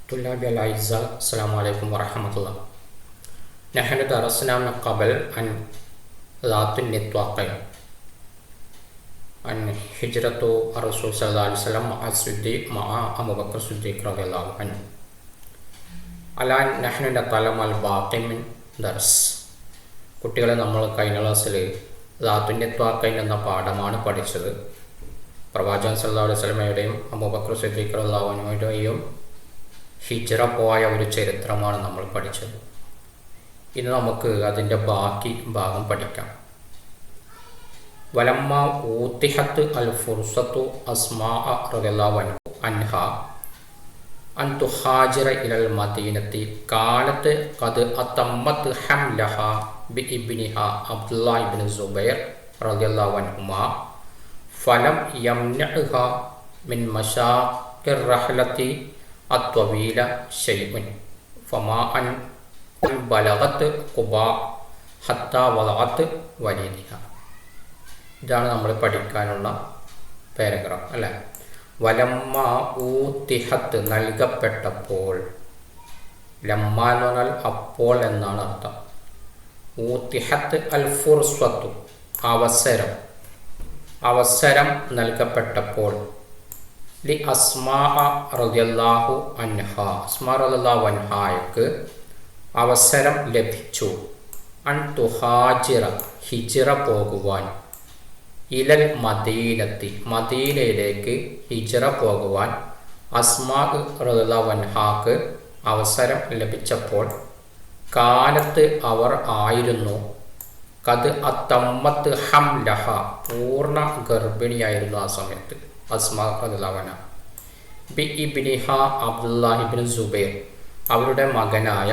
طلابي الأعزاء السلام عليكم ورحمة الله. نحن درسنا من قبل عن ذات النطاقين، عن هجرة الرسول صلى الله عليه وسلم مع أبو بكر الصديق رضي الله عنه. الآن نحن نتعلم الباقي من درس. കുട്ടികളെ നമ്മൾ കഴിഞ്ഞ ക്ലാസ്സിൽ ذات النطاقين എന്ന പാഠമാണ് പഠിച്ചത്. പ്രവാചകൻ സല്ലല്ലാഹു അലൈഹി വസല്ലമയുടെയും അബൂബക്കർ സിദ്ദീഖ് റളിയല്ലാഹു അൻഹുവിൻ്റെയും ഹിജ്റ പോയ ഒരു ചരിത്രമാണ് നമ്മൾ പഠിച്ചത്. ഇന്ന് നമുക്ക് അതിൻ്റെ ബാക്കി ഭാഗം പഠിക്കാം. വലമ്മ ഊത്തിഹത്ത് അൽ ഫുർസത്തു അസ്മാ റളിയല്ലാഹു അൻഹ അൻ തുഹാജിറ ഇലൽ മദീനത്തി കാലത്ത് ഖദ് അതമ്മത് ഹംലഹ ബി ഇബ്നിഹ അബ്ദുല്ലാഹ് ഇബ്നു സുബൈർ റളിയല്ലാഹു അൻഹുമാ ഫലം യംനഅഹ മിൻ മശാഖിർ റഹ്ലത്തി അത്വവീല ശൈഉൻ ഫമാ അൻ ബലഗത്ത് ഖുബാ ഹത്താ വലഅത്ത് വലീദിഹ. ഇതാണ് നമ്മൾ പഠിക്കാനുള്ള പാരഗ്രാഫ് അല്ലേ. വലമ്മ ഊത്തിഹത്ത് നൽകപ്പെട്ടപ്പോൾ, ലമ്മ എന്ന് പറഞ്ഞാൽ അപ്പോൾ എന്നാണ് അർത്ഥം. ഊത്തിഹത്ത് അൽ ഫുർസത്തു അവസരം നൽകപ്പെട്ടപ്പോൾ ലി അസ്മാ റളിയല്ലാഹു അൻഹ റളിയല്ലാഹു അൻഹായ്ക്ക് അവസരം ലഭിച്ചു അൻ തുഹാജിറ ഹിജ്റ പോകുവാൻ ഇലൽ മദീനത്തി മദീനയിലേക്ക് ഹിജ്റ പോകുവാൻ അസ്മാ റളിയല്ലാഹു അൻഹാക്ക് അവസരം ലഭിച്ചപ്പോൾ കാലത്ത് അവർ ആയിരുന്നു കത് അത്തമ്മത്ത് ഹംലഹ പൂർണ്ണ ഗർഭിണിയായിരുന്നു ആ സമയത്ത് അസ്മാ റളിയല്ലാഹു അൻഹ ബി ഇബ്നിഹ അബ്ദുല്ലാഹ് ഇബ്നു സുബൈർ അവരുടെ മകനായ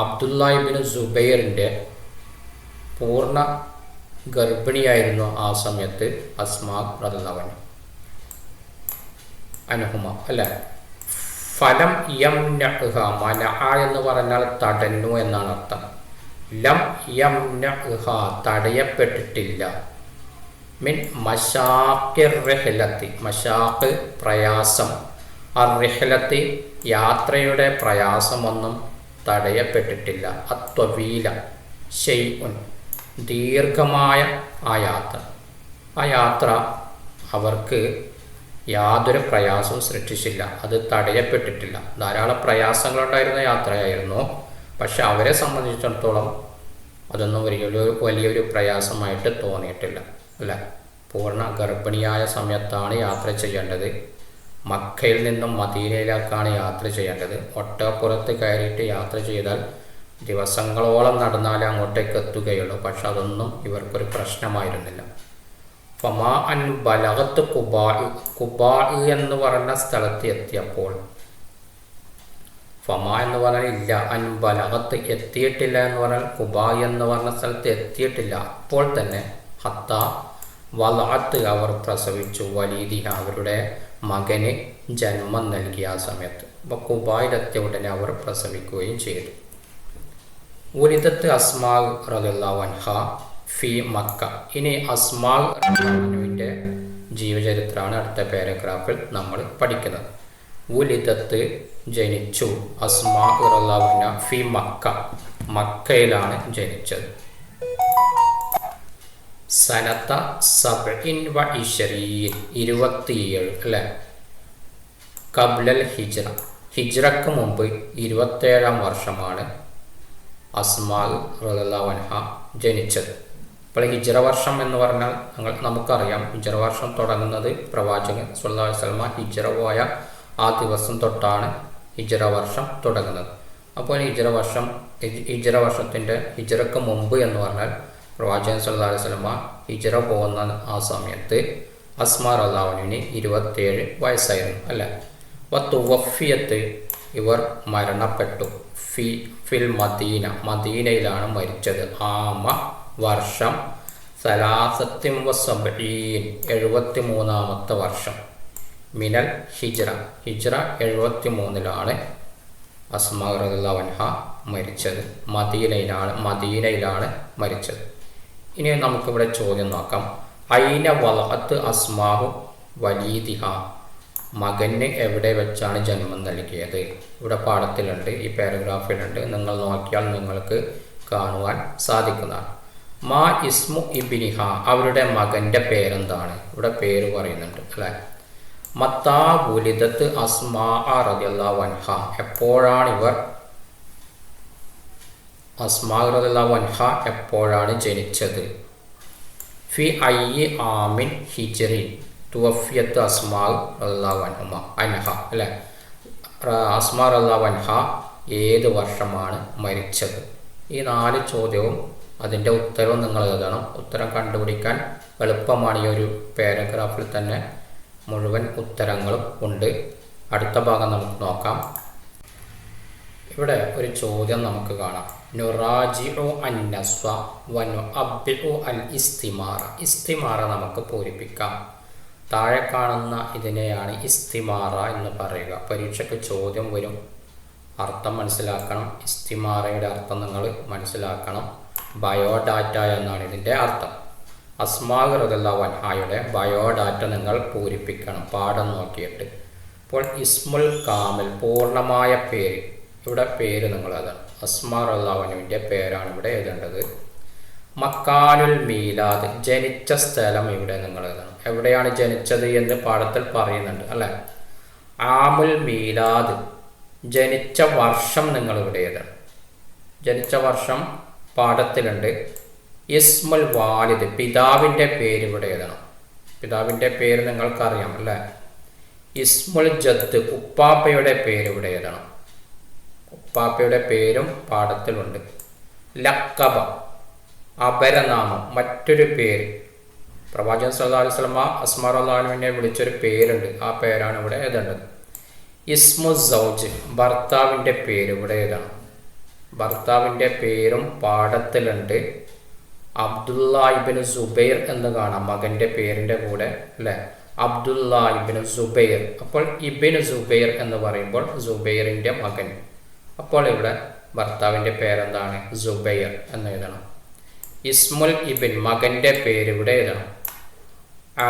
അബ്ദുല്ലാഹ് ഇബ്നു സുബൈറിൻ്റെ പൂർണ്ണ ഗർഭിണിയായിരുന്നു ആ സമയത്ത് അസ്മാ റളിയല്ലാഹു അൻഹുമ അല്ലേ. ഫലം യംനഅഹ മനഅ എന്ന് പറഞ്ഞാൽ തടഞ്ഞു എന്നാണ് അർത്ഥം. ലം യംനഅഹ തടയപ്പെട്ടിട്ടില്ല. മിൻ മശാഖിർ റിഹ്ലത്തി മശാഖ് പ്രയാസം, അർറിഹ്ലത്തി യാത്രയുടെ പ്രയാസമൊന്നും തടയപ്പെട്ടിട്ടില്ല. അത്വവീല ശൈഉൻ ദീർഘമായ ആ യാത്ര അവർക്ക് യാതൊരു പ്രയാസവും സൃഷ്ടിച്ചില്ല. അത് തടയപ്പെട്ടിട്ടില്ല. ധാരാളം പ്രയാസങ്ങളുണ്ടായിരുന്ന യാത്രയായിരുന്നു. പക്ഷെ അവരെ സംബന്ധിച്ചിടത്തോളം അതൊന്നും വലിയൊരു പ്രയാസമായിട്ട് തോന്നിയിട്ടില്ല അല്ല. പൂർണ്ണ ഗർഭിണിയായ സമയത്താണ് യാത്ര ചെയ്യേണ്ടത്. മക്കയിൽ നിന്നും മദീനയിലേക്കാണ് യാത്ര ചെയ്യേണ്ടത്. ഒട്ടകപ്പുറത്ത് കയറിയിട്ട് യാത്ര ചെയ്താൽ ദിവസങ്ങളോളം നടന്നാലേ അങ്ങോട്ടേക്ക് എത്തുകയുള്ളൂ. പക്ഷെ അതൊന്നും ഇവർക്കൊരു പ്രശ്നമായിരുന്നില്ല. ഫമാ അൻ ബലഗത്ത് കുബാ എന്ന് പറഞ്ഞ സ്ഥലത്ത് എത്തിയപ്പോൾ, ഫമാ എന്ന് പറഞ്ഞാൽ ഇല്ല, അൻ ബലഗത്ത് എത്തിയിട്ടില്ല എന്ന് പറഞ്ഞാൽ കുബാ എന്ന് പറഞ്ഞ സ്ഥലത്ത് എത്തിയിട്ടില്ല. അപ്പോൾ തന്നെ ഹത്ത വലഅത്ത് അവർ പ്രസവിച്ചു, വലീദിഹ അവരുടെ മകന് ജന്മം നൽകിയ ആ സമയത്ത്. അപ്പോൾ കുബായിലെത്തിയ ഉടനെ അവർ പ്രസവിക്കുകയും ചെയ്തു. ഉലിദത്ത് അസ്മാ റളിയല്ലാഹു അൻഹ ഫി മക്ക. ഇനി അസ്മാ റളിയല്ലാഹുവിൻ്റെ ജീവചരിത്രമാണ് അടുത്ത പാരഗ്രാഫിൽ നമ്മൾ പഠിക്കുന്നത്. ഉലിദത്ത് ജനിച്ചു അസ്മാ റളിയല്ലാഹു അൻഹ ഫി മക്ക മക്കയിലാണ് ജനിച്ചത്. സനത്ത സബ്ഇൻ വ ഇശ്രീൻ 27 അല്ലേ. കബ്ലൽ ഹിജ്റക്ക് മുമ്പ് 27-ാം വർഷമാണ് അസ്മാ റളിയല്ലാഹു അൻഹ ജനിച്ചത്. അപ്പോൾ ഹിജ്റ വർഷം എന്ന് പറഞ്ഞാൽ നമുക്കറിയാം, ഹിജ്റ വർഷം തുടങ്ങുന്നത് പ്രവാചകൻ സല്ലല്ലാഹു അലൈഹി വസല്ലമ ഹിജ്റ പോയ ആ ദിവസം തൊട്ടാണ് ഹിജ്റ വർഷം തുടങ്ങുന്നത്. അപ്പോൾ ഹിജ്റ വർഷത്തിൻ്റെ ഹിജ്റക്ക് മുമ്പ് എന്ന് പറഞ്ഞാൽ പ്രവാചകൻ സല്ലല്ലാഹു അലൈഹി വസല്ലമ ഹിജ്റ പോകുന്ന ആ സമയത്ത് അസ്മാ റളിയല്ലാഹു അൻഹയ്ക്ക് 27 വയസ്സായിരുന്നു അല്ലേ. വത്തുവഫിയത്ത് ഇവർ മരണപ്പെട്ടു ഫിൽ മദീനയിലാണ് മരിച്ചത്. വർഷം 73-ാമത്തെ വർഷം മിനൽ ഹിജ്റ 73-ലാണ് അസ്മാ റളിയല്ലാഹു അൻഹ മരിച്ചത്. മദീനയിലാണ് മരിച്ചത്. ഇനി നമുക്കിവിടെ ചോദ്യം നോക്കാം. ഐന വലഅത്ത് അസ്മാഹു വലീദിഹ മകന് എവിടെ വെച്ചാണ് ജന്മം നൽകിയത്? ഇവിടെ പാഠത്തിലുണ്ട്, ഈ പാരഗ്രാഫിലുണ്ട്. നിങ്ങൾ നോക്കിയാൽ നിങ്ങൾക്ക് കാണുവാൻ സാധിക്കുന്നതാണ്. മാ ഇസ്മു ഇബ്നിഹ, അവരുടെ മകൻ്റെ പേരെന്താണ്? ഇവിടെ പേര് പറയുന്നുണ്ട് അല്ലേ. മത്താ വുലിദത്ത് അസ്മാ റളിയല്ലാഹു അൻഹ, എപ്പോഴാണ് ഇവർ അസ്മാ റളിയല്ലാഹു അൻഹ എപ്പോഴാണ് ജനിച്ചത്? ഫി അയ്യി ആമിൻ ഹിജ്രി തുവഫിയത്ത് അസ്മാ റളിയല്ലാഹു അൻഹ അല്ലേ. അസ്മാ റളിയല്ലാഹു അൻഹ ഏത് വർഷമാണ് മരിച്ചത്? ഈ 4 ചോദ്യവും അതിൻ്റെ ഉത്തരവും നിങ്ങൾ എഴുതണം. ഉത്തരം കണ്ടുപിടിക്കാൻ എളുപ്പമാണ്. ഈ ഒരു പാരഗ്രാഫിൽ തന്നെ മുഴുവൻ ഉത്തരങ്ങളും ഉണ്ട്. അടുത്ത ഭാഗം നമുക്ക് നോക്കാം. ഇവിടെ ഒരു ചോദ്യം നമുക്ക് കാണാം. നുറാജിഉ അന്നസ്വ വനുഅബ്ബിഉ അൽ ഇസ്തിമാറ. ഇസ്തിമാറ നമുക്ക് പൂരിപ്പിക്കാം. താഴെ കാണുന്ന ഇതിനെയാണ് ഇസ്തിമാറ എന്ന് പറയുക. പരീക്ഷയ്ക്ക് ചോദ്യം വരും, അർത്ഥം മനസ്സിലാക്കണം. ഇസ്തിമാറയുടെ അർത്ഥം നിങ്ങൾ മനസ്സിലാക്കണം. ബയോഡാറ്റ എന്നാണ് ഇതിൻ്റെ അർത്ഥം. അസ്മാ റളിയല്ലാഹു അൻഹയുടെ ബയോഡാറ്റ നിങ്ങൾ പൂരിപ്പിക്കണം പാഠം നോക്കിയിട്ട്. ഇപ്പോൾ ഇസ്മുൽ കാമിൽ, പൂർണ്ണമായ പേര്. ഇവിടെ പേര് നിങ്ങൾ എഴുതണം. അസ്മാ റളിയല്ലാഹു അൻഹയുടെ പേരാണ് ഇവിടെ എഴുതേണ്ടത്. മക്കാനുൽ മീലാദ്, ജനിച്ച സ്ഥലം ഇവിടെ നിങ്ങൾ എഴുതണം. എവിടെയാണ് ജനിച്ചത് എന്ന് പാഠത്തിൽ പറയുന്നുണ്ട് അല്ലേ. ആമുൽ മീലാദ്, ജനിച്ച വർഷം നിങ്ങൾ ഇവിടെ എഴുതണം. ജനിച്ച വർഷം പാഠത്തിലുണ്ട്. ഇസ്മുൽ വാലിദ്, പിതാവിൻ്റെ പേര് ഇവിടെ എഴുതണം. പിതാവിൻ്റെ പേര് നിങ്ങൾക്കറിയാം അല്ലേ. ഇസ്മുൽ ജദ്, ഉപ്പാപ്പയുടെ പേര് ഇവിടെ എഴുതണം. ഉപ്പാപ്പയുടെ പേരും പാഠത്തിലുണ്ട്. ലക്കബ, അപരനാമം, മറ്റൊരു പേര്. പ്രവാചകൻ സല്ലല്ലാഹു അലൈഹി വസല്ലമ അസ്മാ റളിയല്ലാഹു അൻഹയെ വിളിച്ചൊരു പേരുണ്ട്, ആ പേരാണ് ഇവിടെ എഴുതേണ്ടത്. ഇസ്മു സൗജ്, ഭർത്താവിൻ്റെ പേര് ഇവിടെ എഴുതണം. ഭർത്താവിൻ്റെ പേരും പാഠത്തിലുണ്ട്. അബ്ദുല്ല ഇബ്നു സുബൈർ എന്ന് കാണാം മകൻ്റെ പേരിൻ്റെ കൂടെ അല്ലേ. അബ്ദുല്ല ഇബ്നു സുബൈർ. അപ്പോൾ ഇബ്നു സുബൈർ എന്ന് പറയുമ്പോൾ സുബൈറിൻ്റെ മകൻ. അപ്പോൾ ഇവിടെ ഭർത്താവിൻ്റെ പേരെന്താണ്? സുബൈർ എന്ന് എഴുതണം. ഇസ്മുൽ ഇബിൻ, മകൻ്റെ പേര് ഇവിടെ എഴുതണം.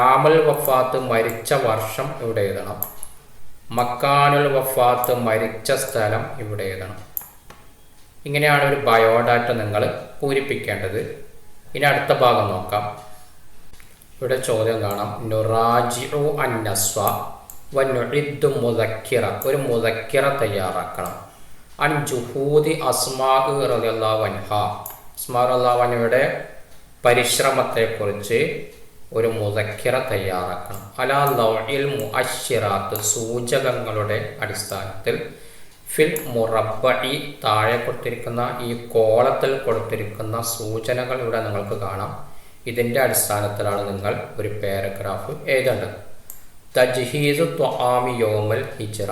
ആമുൽ വഫാത്ത്, മരിച്ച വർഷം ഇവിടെ എഴുതണം. മക്കാനുൽ വഫാത്ത്, മരിച്ച സ്ഥലം ഇവിടെ എഴുതണം. ഇങ്ങനെയാണ് ഒരു ബയോഡാറ്റ നിങ്ങൾ പൂരിപ്പിക്കേണ്ടത്. ഇനി അടുത്ത ഭാഗം നോക്കാം. ഇവിടെ ചോദ്യം കാണാം. നുറാജിഉ അന്നസ്വ വനുഇദ്ദു മുദക്കിറ, ഒരു മുദക്കിറ തയ്യാറാക്കണം. അൻ ജുഹൂദി അസ്മാ റളിയല്ലാഹു അൻഹ, അസ്മാ റളിയല്ലാഹു അൻഹയുടെ പരിശ്രമത്തെക്കുറിച്ച് ഒരു മുദക്കിറ തയ്യാറാക്കണം. അലാ ലൗഇൽ മുഅശ്ശിറാത്ത്, സൂചകങ്ങളുടെ അടിസ്ഥാനത്തിൽ. ഫിൽ മുറബ്ബഇ, താഴെ കൊടുത്തിരിക്കുന്ന ഈ കോളത്തിൽ കൊടുത്തിരിക്കുന്ന സൂചനകൾ ഇവിടെ നിങ്ങൾക്ക് കാണാം. ഇതിൻ്റെ അടിസ്ഥാനത്തിലാണ് നിങ്ങൾ ഒരു പാരഗ്രാഫ് എഴുതേണ്ടത്. തജ്ഹീസു ത്വആമി യൗമൽ ഹിജ്റ,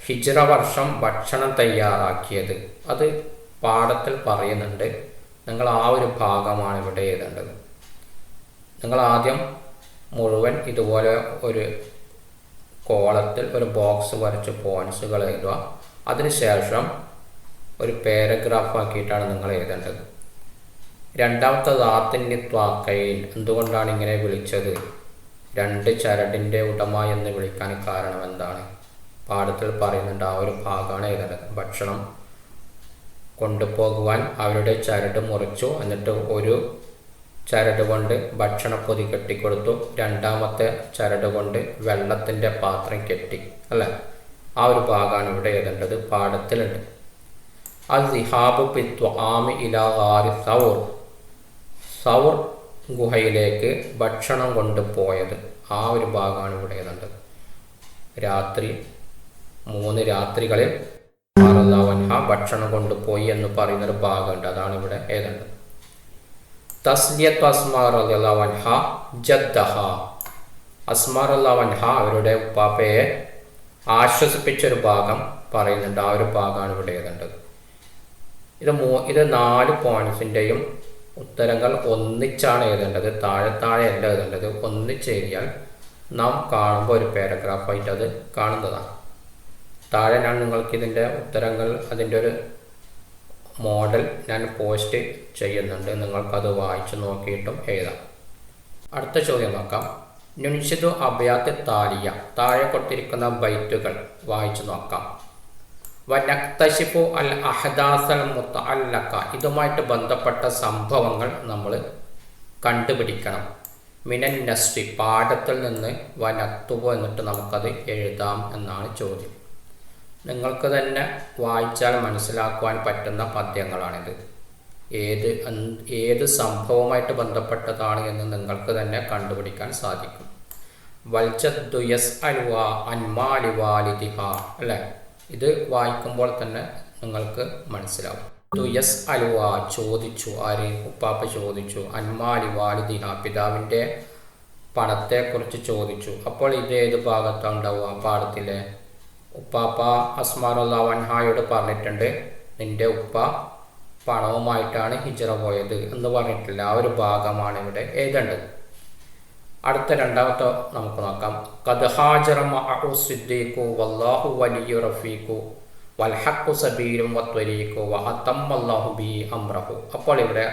ഹിജ്റ വർഷം ഭക്ഷണം തയ്യാറാക്കിയത്. അത് പാഠത്തിൽ പറയുന്നുണ്ട്. നിങ്ങൾ ആ ഒരു ഭാഗമാണ് ഇവിടെ എഴുതേണ്ടത്. നിങ്ങൾ ആദ്യം മുഴുവൻ ഇതുപോലെ ഒരു കോളത്തിൽ ഒരു ബോക്സ് വരച്ച് പോയിന്റ്സുകൾ എഴുതുക. അതിനുശേഷം ഒരു പാരഗ്രാഫ് ആക്കിയിട്ടാണ് നിങ്ങൾ എഴുതേണ്ടത്. രണ്ടാമത്തെ ദാത്തിൻ്റെ ത്വാക്കയിൽ, എന്തുകൊണ്ടാണ് ഇങ്ങനെ വിളിച്ചത്? 2 ചരടിൻ്റെ ഉടമ എന്ന് വിളിക്കാൻ കാരണം എന്താണ്? പാഠത്തിൽ പറയുന്നുണ്ട്. ആ ഒരു ഭാഗമാണ് എഴുതേണ്ടത്. ഭക്ഷണം കൊണ്ടുപോകുവാൻ അവരുടെ ചരട് മുറിച്ചു, എന്നിട്ട് ഒരു ചരട് കൊണ്ട് ഭക്ഷണപ്പൊതി കെട്ടിക്കൊടുത്തു, രണ്ടാമത്തെ ചരട് കൊണ്ട് വെള്ളത്തിൻ്റെ പാത്രം കെട്ടി അല്ലേ. ആ ഒരു ഭാഗമാണ് ഇവിടെ എഴുതേണ്ടത്. പാഠത്തിലുണ്ട്. അസ്ദിഹാബു ബിത്വആമി ഇലാ ഗാരി സൗർ, സൗർ ഗുഹയിലേക്ക് ഭക്ഷണം കൊണ്ടുപോയത്. ആ ഒരു ഭാഗമാണ് ഇവിടെ എഴുതേണ്ടത്. രാത്രി 3 രാത്രികളിൽ റളിയല്ലാഹു അൻഹ ഭക്ഷണം കൊണ്ടുപോയി എന്ന് പറയുന്നൊരു ഭാഗമുണ്ട്. അതാണ് ഇവിടെ എഴുതേണ്ടത്. തസ്ലിയത്തു അസ്മാ റളിയല്ലാഹു അൻഹ ജദ്ദഹ, അസ്മാ റളിയല്ലാഹു അൻഹ അവരുടെ ഉപ്പാപ്പയെ ആശ്വസിപ്പിച്ചൊരു ഭാഗം പറയുന്നുണ്ട്. ആ ഒരു ഭാഗമാണ് ഇവിടെ എഴുതേണ്ടത്. ഇത് 4 പോയിന്റ്സിൻ്റെയും ഉത്തരങ്ങൾ ഒന്നിച്ചാണ് എഴുതേണ്ടത്. താഴെ അല്ല എഴുതേണ്ടത്. ഒന്നിച്ചെഴുതിയാൽ നാം കാണുമ്പോൾ ഒരു പാരഗ്രാഫായിട്ട് അത് കാണുന്നതാണ്. താഴെ ഞാൻ നിങ്ങൾക്ക് ഇതിൻ്റെ ഉത്തരങ്ങൾ, അതിൻ്റെ ഒരു മോഡൽ ഞാൻ പോസ്റ്റ് ചെയ്യുന്നുണ്ട്. നിങ്ങൾക്കത് വായിച്ച് നോക്കിയിട്ടും എഴുതാം. അടുത്ത ചോദ്യം നോക്കാം. നുൻഷിദു അബയാത്ത് താലിയ, താഴെ കൊടുത്തിരിക്കുന്ന ബൈറ്റുകൾ വായിച്ചു നോക്കാം. വനക്തശിഫു അൽ അഹദാസൽ മുതഅല്ലഖ, ഇതുമായിട്ട് ബന്ധപ്പെട്ട സംഭവങ്ങൾ നമ്മൾ കണ്ടുപിടിക്കണം. മിനൻ നസ്രി, പാഠത്തിൽ നിന്ന് വനക്തുബു, എന്നിട്ട് നമുക്കത് എഴുതാം എന്നാണ് ചോദ്യം. നിങ്ങൾക്ക് തന്നെ വായിച്ചാൽ മനസ്സിലാക്കുവാൻ പറ്റുന്ന പദ്യങ്ങളാണിത്. ഏത് സംഭവമായിട്ട് ബന്ധപ്പെട്ടതാണ് എന്ന് നിങ്ങൾക്ക് തന്നെ കണ്ടുപിടിക്കാൻ സാധിക്കും. വൽജദ്ദു യസ്അലു അൻ മാലി വാലിദിഹ, അല്ലേ? ഇത് വായിക്കുമ്പോൾ തന്നെ നിങ്ങൾക്ക് മനസ്സിലാവും. യസ്അലു, ചോദിച്ചു, ആര്? ഉപ്പാപ്പ ചോദിച്ചു. അൻമാലി വാലിദിഹ, പിതാവിൻ്റെ പണത്തെക്കുറിച്ച് ചോദിച്ചു. അപ്പോൾ ഇത് ഏത് ഭാഗത്താണ് ഉണ്ടാവുക? പാഠത്തിലെ ഉപ്പാപ്പ അസ്മാ റളിയല്ലാഹു അൻഹായോട് പറഞ്ഞിട്ടുണ്ട്, നിന്റെ ഉപ്പ പണവുമായിട്ടാണ് ഹിജ്റ പോയത് എന്ന് പറഞ്ഞിട്ടില്ല. ആ ഒരു ഭാഗമാണ് ഇവിടെ എഴുതേണ്ടത്. അടുത്ത രണ്ടാമത്തെ നമുക്ക് നോക്കാം. ഖദ് ഹാജറ മഅഹു സിദ്ദീഖു വല്ലാഹു വലിയ്യു റഫീഖു വൽ ഹഖ്ഖു സബീലും വത്വരീഖു വഅതമ്മല്ലാഹു ബിഹി അംറഹു. അപ്പോൾ ഇവിടെ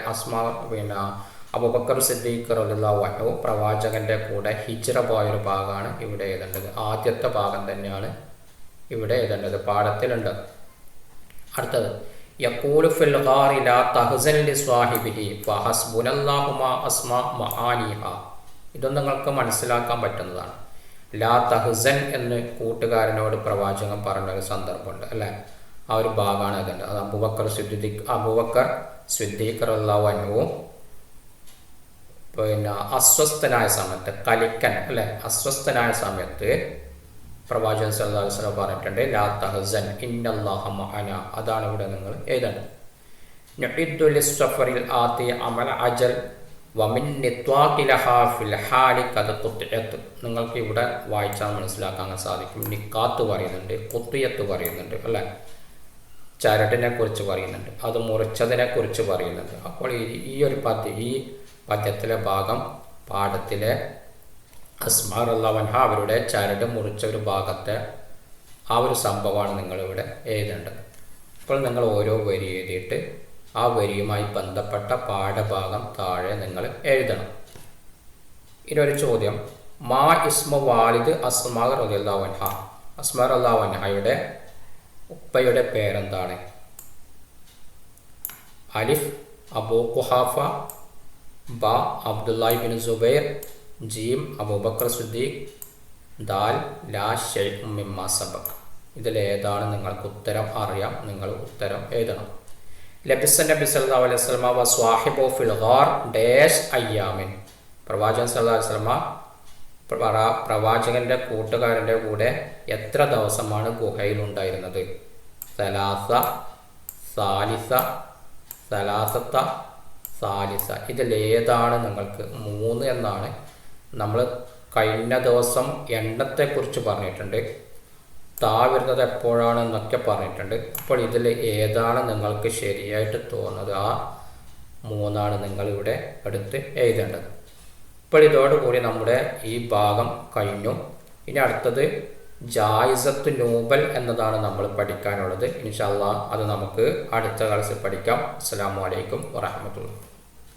അബൂബക്കർ സിദ്ദീഖ് റളിയല്ലാഹു അൻഹു പ്രവാചകന്റെ കൂടെ ഹിജ്റ പോയൊരു ഭാഗമാണ് ഇവിടെ എഴുതേണ്ടത്. ആദ്യത്തെ ഭാഗം തന്നെയാണ് ഇവിടെ എഴുതേണ്ടത്, പാഠത്തിലുണ്ട്. അടുത്തത് യഖൂലു ഫിൽ ഗാരി ലാ തഹ്സൻ ലിസ്വാഹിബിഹി ഫഹസ്ബുനല്ലാഹു മാ അസ്മാ മആനിഹ. ഇതൊന്നും നിങ്ങൾക്ക് മനസ്സിലാക്കാൻ പറ്റുന്നതാണ്. ലാ തഹ്സൻ എന്ന് കൂട്ടുകാരനോട് പ്രവാചകൻ പറഞ്ഞ ഒരു സന്ദർഭമുണ്ട്, അല്ലേ? ആ ഒരു ഭാഗമാണ് അതുണ്ട്. അത് അബൂബക്കർ സിദ്ദീഖ് റളിയല്ലാഹു അൻഹു അസ്വസ്ഥനായ സമയത്ത്, കലിക്കൻ, അല്ലേ? അസ്വസ്ഥനായ സമയത്ത് പ്രവാചകൻ സല്ലല്ലാഹു അലൈഹി വസല്ലം പറഞ്ഞിട്ടുണ്ട്, ലാ തഹ്സൻ ഇന്നല്ലാഹ മഅന. അതാണ് ഇവിടെ നിങ്ങൾ എഴുതേണ്ടത്. നുഇദ്ദു ലിസ്സഫറിൽ ആതി അമൽ അജൽ വമിൻ നിത്വാഖിലഹാ ഫിൽ ഹാലി ഖദ് ഖുത്ഇഅത്ത്. നിങ്ങൾക്ക് ഇവിടെ വായിച്ചാൽ മനസ്സിലാക്കാൻ സാധിക്കും. നിക്കാത്ത് പറയുന്നുണ്ട്, ഖുത്ഇഅത്ത് പറയുന്നുണ്ട്, അല്ലേ? ചരടിനെ കുറിച്ച് പറയുന്നുണ്ട്, അത് മുറിച്ചതിനെ കുറിച്ച് പറയുന്നുണ്ട്. അപ്പോൾ ഈ പദ്യത്തിലെ ഭാഗം പാഠത്തിലെ അസ്മാ റളിയല്ലാഹു അൻഹ അവരുടെ ചരട് മുറിച്ച ഒരു ഭാഗത്തെ ആ ഒരു സംഭവമാണ് നിങ്ങളിവിടെ എഴുതേണ്ടത്. അപ്പോൾ നിങ്ങൾ ഓരോ വരി എഴുതിയിട്ട് ആ വരിയുമായി ബന്ധപ്പെട്ട പാഠഭാഗം താഴെ നിങ്ങൾ എഴുതണം. ഇനിയൊരു ചോദ്യം, മാ ഇസ്മു വാലിദ് അസ്മാ റളിയല്ലാഹു അൻഹ. അസ്മാ റളിയല്ലാഹു അൻഹയുടെ ഉപ്പയുടെ പേരെന്താണ്? അലിഫ് അബൂ ഖുഹാഫ, ബ അബ്ദുല്ലാഹി ബിൻ സുബൈർ, ജീം അബൂബക്കർ സിദ്ദീഖ്, ദാൽ ലാ ശൈഉം മിമ്മാ സബഖ്. ഇതിലേതാണ് നിങ്ങൾക്ക് ഉത്തരം അറിയാം, നിങ്ങൾ ഉത്തരം എഴുതണം. ലബിസ നബി സല്ലല്ലാഹു അലൈഹി വസല്ലമ വ സ്വാഹിബു ഫിൽ ഗാർ ഡാഷ് അയ്യാമിൻ. പ്രവാചകൻ സല്ലല്ലാഹു അലൈഹി വസല്ലമ പ്രവാചകന്റെ കൂട്ടുകാരൻ്റെ കൂടെ എത്ര ദിവസമാണ് ഗുഹയിൽ ഉണ്ടായിരുന്നത്? സലാസ, സാലിസ, സലാസത്ത, സാലിസ. ഇതിലേതാണ് നിങ്ങൾക്ക്? 3 എന്നാണ്. നമ്മൾ കഴിഞ്ഞ ദിവസം എണ്ണത്തെക്കുറിച്ച് പറഞ്ഞിട്ടുണ്ട്, വരുന്നത് എപ്പോഴാണ് എന്നൊക്കെ പറഞ്ഞിട്ടുണ്ട്. അപ്പോൾ ഇതിൽ ഏതാണ് നിങ്ങൾക്ക് ശരിയായിട്ട് തോന്നുന്നത്? ആ 3 നിങ്ങളിവിടെ എടുത്ത് എഴുതേണ്ടത്. ഇപ്പോൾ ഇതോടുകൂടി നമ്മുടെ ഈ ഭാഗം കഴിഞ്ഞു. ഇനി അടുത്തത് ജായിസത്ത് നൂബൽ എന്നതാണ് നമ്മൾ പഠിക്കാനുള്ളത്. ഇൻഷാ അല്ലാഹ് അത് നമുക്ക് അടുത്ത ക്ലാസ്സിൽ പഠിക്കാം. അസ്സലാമു അലൈക്കും വറഹ്മത്തുള്ളാഹി.